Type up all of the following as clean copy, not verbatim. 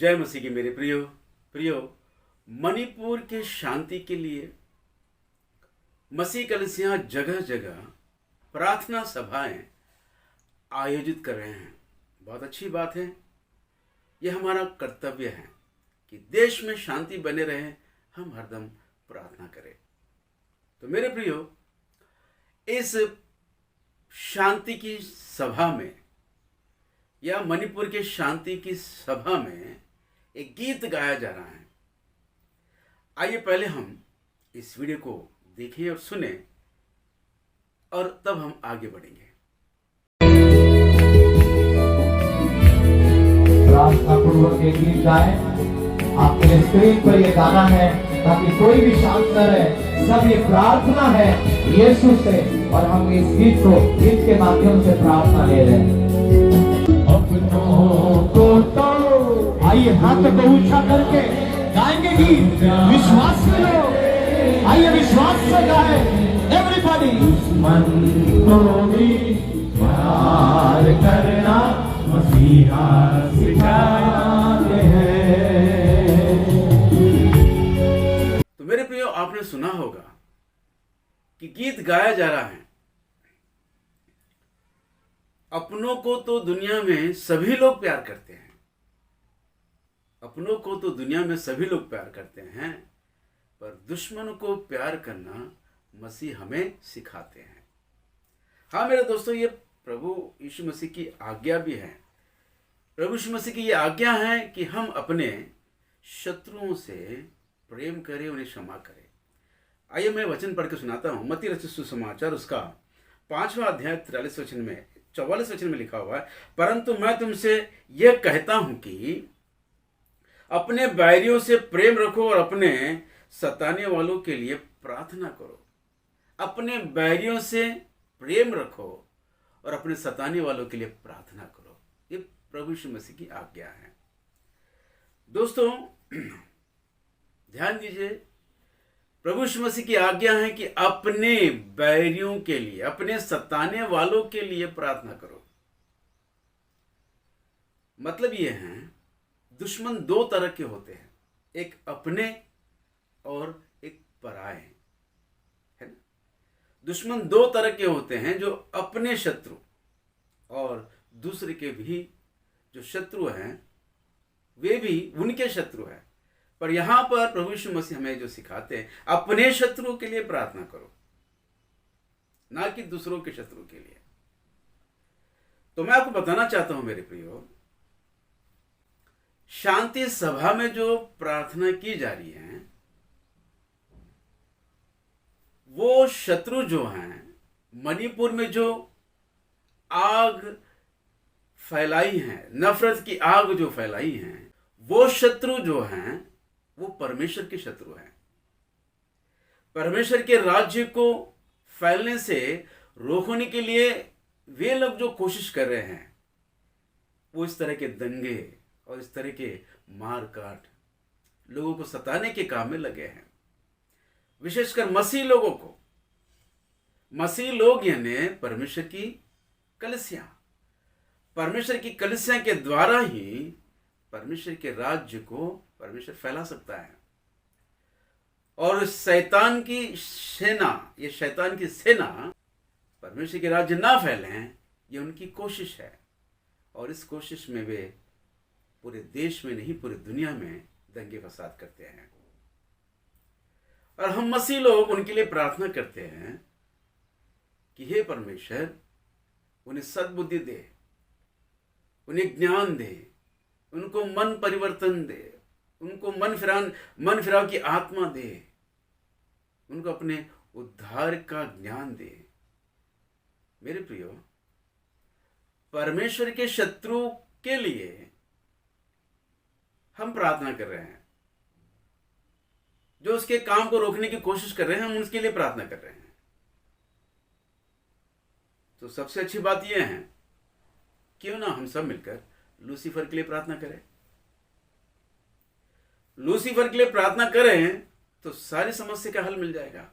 जय मसीह की मेरे प्रियो प्रियो मणिपुर के शांति के लिए मसीह कलीसियां जगह जगह प्रार्थना सभाएं आयोजित कर रहे हैं। बहुत अच्छी बात है। यह हमारा कर्तव्य है कि देश में शांति बने रहे, हम हरदम प्रार्थना करें। तो मेरे प्रियो, इस शांति की सभा में या मणिपुर के शांति की सभा में एक गीत गाया जा रहा है। आइए पहले हम इस वीडियो को देखें और सुने और तब हम आगे बढ़ेंगे। प्रार्थना पूर्वक ये गीत गाएं। आपके स्क्रीन पर ये गाना है ताकि कोई भी शांत न रहे। सब ये प्रार्थना है यीशु से और हम इस गीत के माध्यम से प्रार्थना ले रहे हैं। अपनों को तो आइए हाथ को ऊंचा करके गाएंगे गीत। विश्वास से लो, आइए विश्वास से गाए। एवरीबॉडी। दुश्मन को भी प्यार करना मसीहा सिखाते हैं। तो मेरे प्रियो, आपने सुना होगा कि गीत गाया जा रहा है, अपनों को तो दुनिया में सभी लोग प्यार करते हैं। अपनों को तो दुनिया में सभी लोग प्यार करते हैं, पर दुश्मनों को प्यार करना मसीह हमें सिखाते हैं। हाँ मेरे दोस्तों, ये प्रभु यीशु मसीह की आज्ञा भी है। प्रभु यीशु मसीह की ये आज्ञा है कि हम अपने शत्रुओं से प्रेम करें, उन्हें क्षमा करें। आइए मैं वचन पढ़ के सुनाता हूँ। मत्ती रचित सुसमाचार उसका 5वां अध्याय 44 वचन में लिखा हुआ है, परंतु मैं तुमसे यह कहता हूं कि अपने बैरियों से प्रेम रखो और अपने सताने वालों के लिए प्रार्थना करो। अपने बैरियों से प्रेम रखो और अपने सताने वालों के लिए प्रार्थना करो। ये प्रभु यीशु मसीह की आज्ञा है। दोस्तों ध्यान दीजिए, प्रभु यीशु मसीह की आज्ञा है कि अपने बैरियों के लिए, अपने सताने वालों के लिए प्रार्थना करो। मतलब ये है, दुश्मन दो तरह के होते हैं, एक अपने और एक पराये, है ना। दुश्मन दो तरह के होते हैं, जो अपने शत्रु और दूसरे के भी जो शत्रु हैं वे भी उनके शत्रु हैं। पर यहां पर प्रभु यीशु मसीह हमें जो सिखाते हैं, अपने शत्रुओं के लिए प्रार्थना करो, ना कि दूसरों के शत्रु के लिए। तो मैं आपको बताना चाहता हूं मेरे प्रियो, शांति सभा में जो प्रार्थना की जा रही है, वो शत्रु जो हैं, मणिपुर में जो आग फैलाई है, नफरत की आग जो फैलाई है, वो शत्रु जो हैं वो परमेश्वर के शत्रु हैं। परमेश्वर के राज्य को फैलने से रोकने के लिए वे लोग जो कोशिश कर रहे हैं, वो इस तरह के दंगे और इस तरह के मार काट, लोगों को सताने के काम में लगे हैं। विशेषकर मसीह लोगों को, मसीह लोग यानी परमेश्वर की कलीसिया, परमेश्वर की कलीसिया के द्वारा ही परमेश्वर के राज्य को परमेश्वर फैला सकता है। और शैतान की सेना, ये शैतान की सेना परमेश्वर के राज्य ना फैलें, ये उनकी कोशिश है। और इस कोशिश में वे पूरे देश में नहीं, पूरी दुनिया में दंगे फसाद करते हैं। और हम मसीह लोग उनके लिए प्रार्थना करते हैं कि हे परमेश्वर, उन्हें सद्बुद्धि दे, उन्हें ज्ञान दे, उनको मन परिवर्तन दे, उनको मन फिराव की आत्मा दे, उनको अपने उद्धार का ज्ञान दे। मेरे प्रियो, परमेश्वर के शत्रु के लिए हम प्रार्थना कर रहे हैं, जो उसके काम को रोकने की कोशिश कर रहे हैं, हम उसके लिए प्रार्थना कर रहे हैं। तो सबसे अच्छी बात यह है, क्यों ना हम सब मिलकर लूसीफर के लिए प्रार्थना करें। लूसीफर के लिए प्रार्थना करें तो सारी समस्या का हल मिल जाएगा।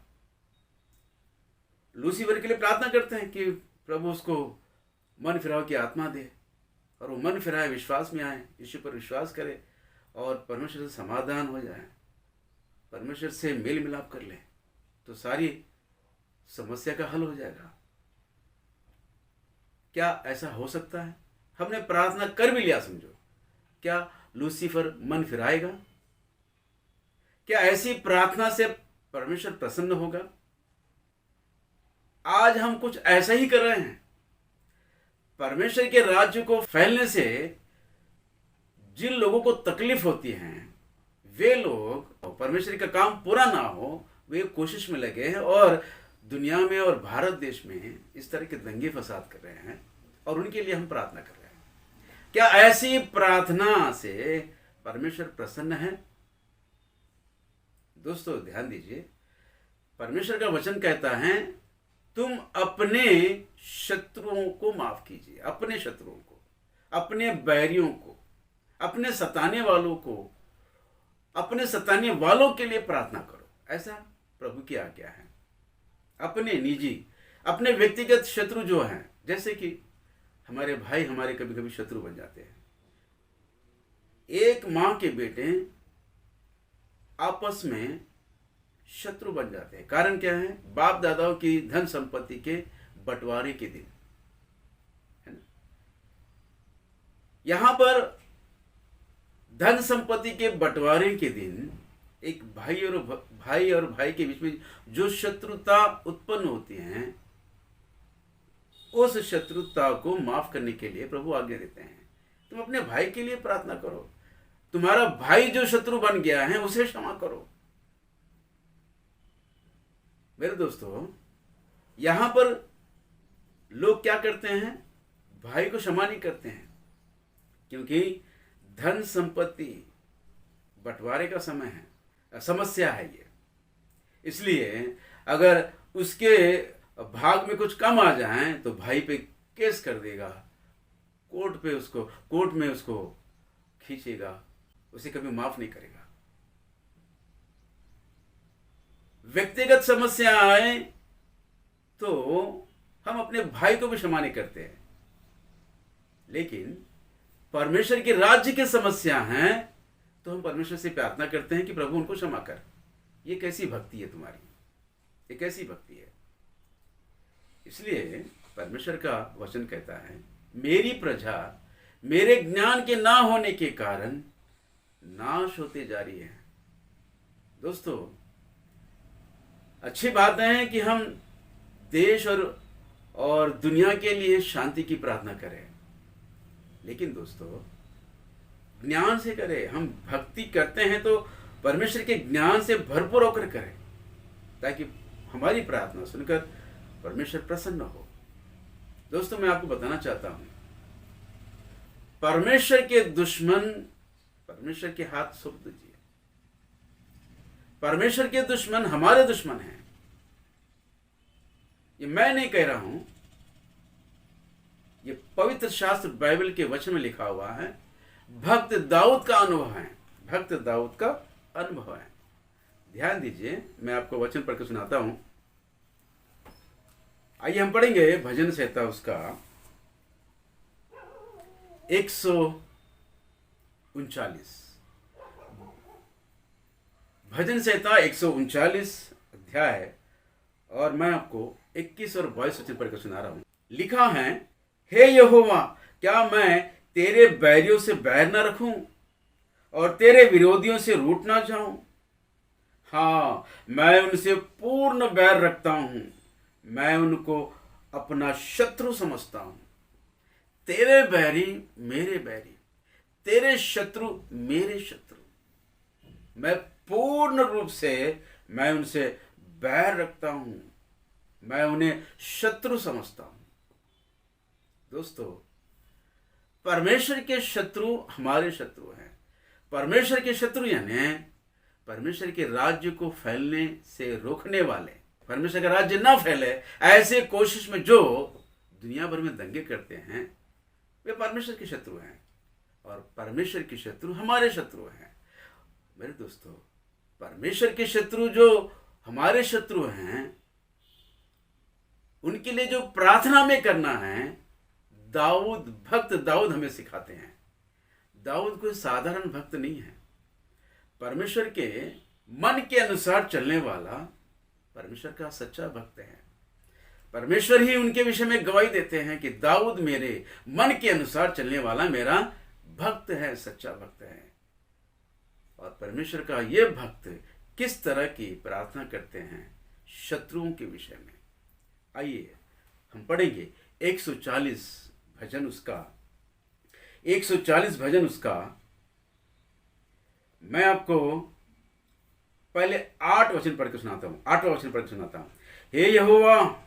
लूसीफर के लिए प्रार्थना करते हैं कि प्रभु उसको मन फिराव की आत्मा दे और वो मन फिराए, विश्वास में आए, यीशु पर विश्वास करे और परमेश्वर से समाधान हो जाए, परमेश्वर से मेल मिलाप कर लें, तो सारी समस्या का हल हो जाएगा। क्या ऐसा हो सकता है? हमने प्रार्थना कर भी लिया समझो, क्या लूसीफर मन फिराएगा? क्या ऐसी प्रार्थना से परमेश्वर प्रसन्न होगा? आज हम कुछ ऐसा ही कर रहे हैं। परमेश्वर के राज्य को फैलने से जिन लोगों को तकलीफ होती है, वे लोग परमेश्वर का काम पूरा ना हो, वे कोशिश में लगे हैं और दुनिया में और भारत देश में इस तरह के दंगे फसाद कर रहे हैं, और उनके लिए हम प्रार्थना कर रहे हैं। क्या ऐसी प्रार्थना से परमेश्वर प्रसन्न है? दोस्तों ध्यान दीजिए, परमेश्वर का वचन कहता है तुम अपने शत्रुओं को माफ कीजिए, अपने शत्रुओं को, अपने बैरियों को, अपने सताने वालों को, अपने सताने वालों के लिए प्रार्थना करो। ऐसा प्रभु की आज्ञा है। अपने निजी, अपने व्यक्तिगत शत्रु जो हैं, जैसे कि हमारे भाई हमारे कभी कभी शत्रु बन जाते हैं। एक मां के बेटे आपस में शत्रु बन जाते हैं। कारण क्या है? बाप दादाओं की धन संपत्ति के बंटवारे के दिन, है ना? यहां पर धन संपत्ति के बंटवारे के दिन एक भाई और भाई के बीच में जो शत्रुता उत्पन्न होती है, उस शत्रुता को माफ करने के लिए प्रभु आज्ञा देते हैं तुम अपने भाई के लिए प्रार्थना करो। तुम्हारा भाई जो शत्रु बन गया है उसे क्षमा करो। मेरे दोस्तों, यहां पर लोग क्या करते हैं? भाई को क्षमा नहीं करते हैं, क्योंकि धन संपत्ति बंटवारे का समय है, समस्या है ये। इसलिए अगर उसके भाग में कुछ कम आ जाए तो भाई पे केस कर देगा, कोर्ट में उसको खींचेगा, उसे कभी माफ नहीं करेगा। व्यक्तिगत समस्या आए तो हम अपने भाई को भी क्षमा नहीं करते हैं, लेकिन परमेश्वर के राज्य की समस्या है तो हम परमेश्वर से प्रार्थना करते हैं कि प्रभु उनको क्षमा कर। ये कैसी भक्ति है तुम्हारी? ये कैसी भक्ति है? इसलिए परमेश्वर का वचन कहता है मेरी प्रजा मेरे ज्ञान के ना होने के कारण नाश होते जा रही है। दोस्तों, अच्छी बात है कि हम देश और दुनिया के लिए शांति की प्रार्थना करें, लेकिन दोस्तों ज्ञान से करें। हम भक्ति करते हैं तो परमेश्वर के ज्ञान से भरपूर होकर करें, ताकि हमारी प्रार्थना सुनकर परमेश्वर प्रसन्न हो। दोस्तों, मैं आपको बताना चाहता हूं, परमेश्वर के दुश्मन परमेश्वर के हाथ सौंप दीजिए। परमेश्वर के दुश्मन हमारे दुश्मन हैं। ये मैं नहीं कह रहा हूं, ये पवित्र शास्त्र बाइबल के वचन में लिखा हुआ है। भक्त दाऊद का अनुभव है, भक्त दाऊद का अनुभव है। ध्यान दीजिए, मैं आपको वचन पढ़कर सुनाता हूं। आइए हम पढ़ेंगे भजन संहिता उसका 139। भजन संहिता 139 अध्याय, और मैं आपको 21 और 22 वचन पढ़कर सुना रहा हूं। लिखा है, हे यहोवा, क्या मैं तेरे बैरियों से बैर न रखूं और तेरे विरोधियों से रूठ ना जाऊं? हाँ, मैं उनसे पूर्ण बैर रखता हूं, मैं उनको अपना शत्रु समझता हूं। तेरे बैरी मेरे बैरी, तेरे शत्रु मेरे शत्रु, मैं पूर्ण रूप से मैं उनसे बैर रखता हूं, मैं उन्हें शत्रु समझता हूं। दोस्तों, परमेश्वर के शत्रु हमारे शत्रु हैं। परमेश्वर के शत्रु यानी परमेश्वर के राज्य को फैलने से रोकने वाले, परमेश्वर का राज्य ना फैले ऐसे कोशिश में जो दुनिया भर में दंगे करते हैं, वे परमेश्वर के शत्रु हैं। और परमेश्वर के शत्रु हमारे शत्रु हैं। मेरे दोस्तों, परमेश्वर के शत्रु जो हमारे शत्रु हैं, उनके लिए जो प्रार्थना में करना है, भक्त दाऊद हमें सिखाते हैं। दाऊद कोई साधारण भक्त नहीं है। परमेश्वर के मन के अनुसार चलने वाला परमेश्वर का सच्चा भक्त है। परमेश्वर ही उनके विषय में गवाही देते हैं कि दाऊद मेरे मन के अनुसार चलने वाला मेरा भक्त है, सच्चा भक्त है। और परमेश्वर का ये भक्त किस तरह की प्रार्थना करते हैं शत्रुओं के विषय में, आइए हम पढ़ेंगे 140 भजन उसका। 140 भजन उसका मैं आपको पहले 8 वचन पढ़ के सुनाता हूं। 8वां वचन पढ़ के सुनाता हूं। हे यहोवा,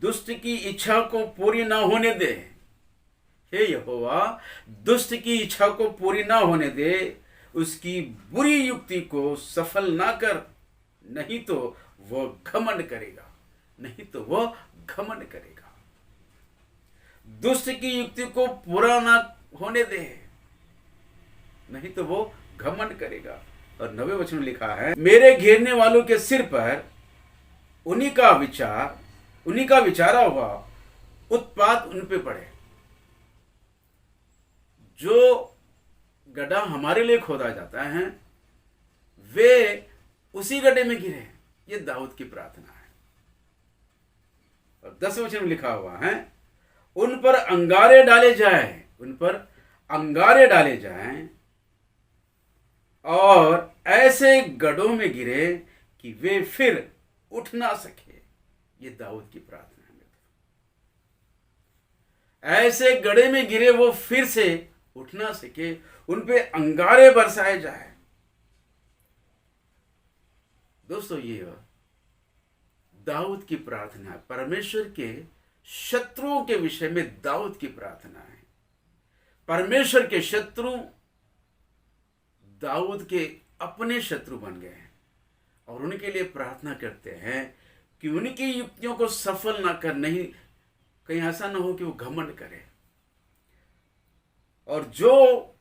दुष्ट की इच्छा को पूरी ना होने दे। हे यहोवा, दुष्ट की इच्छा को पूरी ना होने दे, उसकी बुरी युक्ति को सफल ना कर, नहीं तो वह घमंड करेगा, नहीं तो वह घमंड करेगा। दुष्ट की युक्ति को पूरा ना होने दे, नहीं तो वो घमंड करेगा। और 9वें वचन में लिखा है, मेरे घेरने वालों के सिर पर उन्हीं का विचारा हुआ उत्पात उन पे पड़े। जो गड्ढा हमारे लिए खोदा जाता है वे उसी गड्ढे में गिरे। ये दाऊद की प्रार्थना है। और 10वें वचन में लिखा हुआ है, उन पर अंगारे डाले जाए, उन पर अंगारे डाले जाएं और ऐसे गड्ढों में गिरे कि वे फिर उठ ना सके। ये दाऊद की प्रार्थना है। ऐसे गड्ढे में गिरे वो फिर से उठ ना सके, उन पे अंगारे बरसाए जाए। दोस्तों, ये दाऊद की प्रार्थना है। परमेश्वर के शत्रुओं के विषय में दाऊद की प्रार्थना है। परमेश्वर के शत्रु दाऊद के अपने शत्रु बन गए हैं और उनके लिए प्रार्थना करते हैं कि उनकी युक्तियों को सफल ना कर, नहीं कहीं ऐसा ना हो कि वो घमंड करे। और जो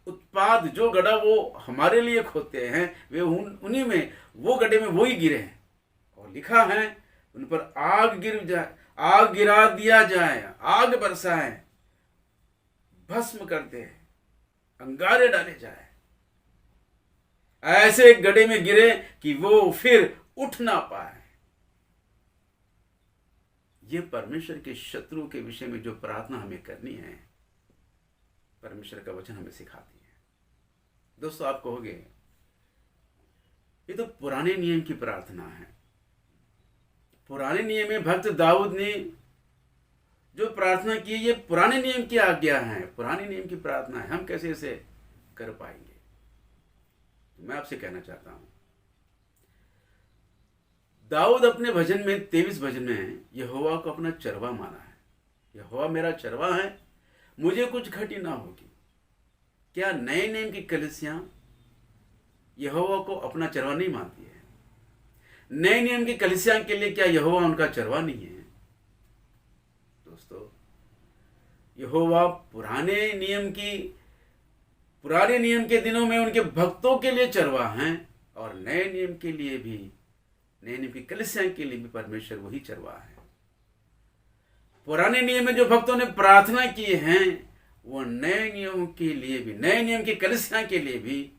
उत्पाद, जो गड्ढा वो हमारे लिए खोदते हैं वे उन्हीं में, वो गड्ढे में वो ही गिरे हैं। और लिखा है, उन पर आग गिरा दिया जाए, आग बरसाए, भस्म कर दे, अंगारे डाले जाए। ऐसे गड्ढे में गिरे कि वो फिर उठ ना पाए। ये परमेश्वर के शत्रुओं के विषय में जो प्रार्थना हमें करनी है, परमेश्वर का वचन हमें सिखाती है। दोस्तों, आप कहोगे ये तो पुराने नियम की प्रार्थना है। पुराने नियम में भक्त दाऊद ने जो प्रार्थना की, ये पुराने नियम की आज्ञा है, पुराने नियम की प्रार्थना है। हम कैसे इसे कर पाएंगे? तो मैं आपसे कहना चाहता हूं, दाऊद अपने भजन में 23 भजन में यहोवा को अपना चरवा माना है। यहोवा मेरा चरवा है, मुझे कुछ घटी ना होगी। क्या नए नियम की कलीसियां यहोवा को अपना चरवा नहीं मानती है? नए नियम की कलीसियां के लिए क्या यहोवा उनका चरवा नहीं है? दोस्तों, यहोवा पुराने नियम के दिनों में उनके भक्तों के लिए चरवा हैं और नए नियम के लिए भी, नए नियम की कलीसियां के लिए भी परमेश्वर वही चरवा है। पुराने नियम में जो भक्तों ने प्रार्थना की है वो नए नियम के लिए भी, नए नियम की कलीसियां के लिए भी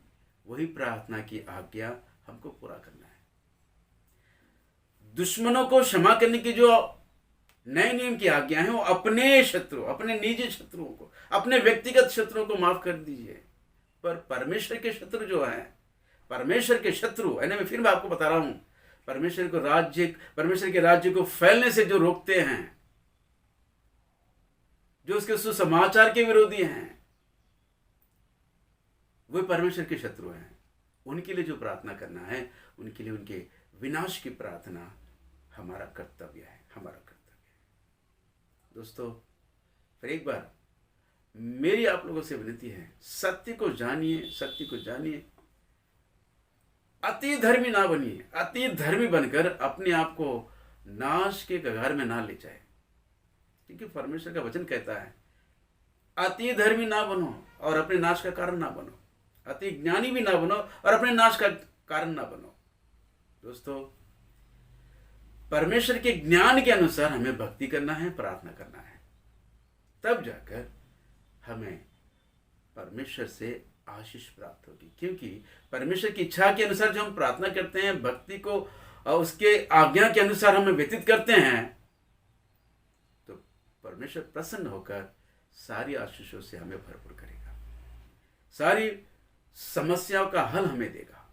वही प्रार्थना की आज्ञा हमको पूरा करना है। दुश्मनों को क्षमा करने की जो नए नियम की आज्ञा है वो अपने शत्रु, अपने निजी शत्रुओं को, अपने व्यक्तिगत शत्रुओं को माफ कर दीजिए। पर परमेश्वर के शत्रु जो है, परमेश्वर के शत्रु है ना, मैं फिर आपको बता रहा हूं, परमेश्वर के राज्य को फैलने से जो रोकते हैं, जो उसके सुसमाचार के विरोधी हैं, वे परमेश्वर के शत्रु हैं। उनके लिए जो प्रार्थना करना है, उनके लिए उनके विनाश की प्रार्थना हमारा कर्तव्य है, हमारा कर्तव्य है। दोस्तों, फिर एक बार मेरी आप लोगों से विनती है, सत्य को जानिए, सत्य को जानिए। अति धर्मी ना बनिए। अति धर्मी बनकर अपने आप को नाश के कगार में ना ले जाए, क्योंकि परमेश्वर का वचन कहता है अति धर्मी ना बनो और अपने नाश का कारण ना बनो, अति ज्ञानी भी ना बनो और अपने नाश का कारण ना बनो। दोस्तों, परमेश्वर के ज्ञान के अनुसार हमें भक्ति करना है, प्रार्थना करना है, तब जाकर हमें परमेश्वर से आशीष प्राप्त होगी। क्योंकि परमेश्वर की इच्छा के अनुसार जो हम प्रार्थना करते हैं, भक्ति को उसके आज्ञा के अनुसार हम व्यतीत करते हैं, तो परमेश्वर प्रसन्न होकर सारी आशीषों से हमें भरपूर करेगा, सारी समस्याओं का हल हमें देगा।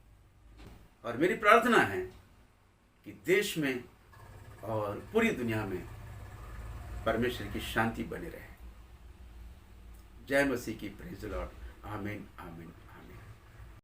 और मेरी प्रार्थना है कि देश में और पूरी दुनिया में परमेश्वर की शांति बनी रहे। जय मसीह की। Praise the Lord. आमीन आमीन।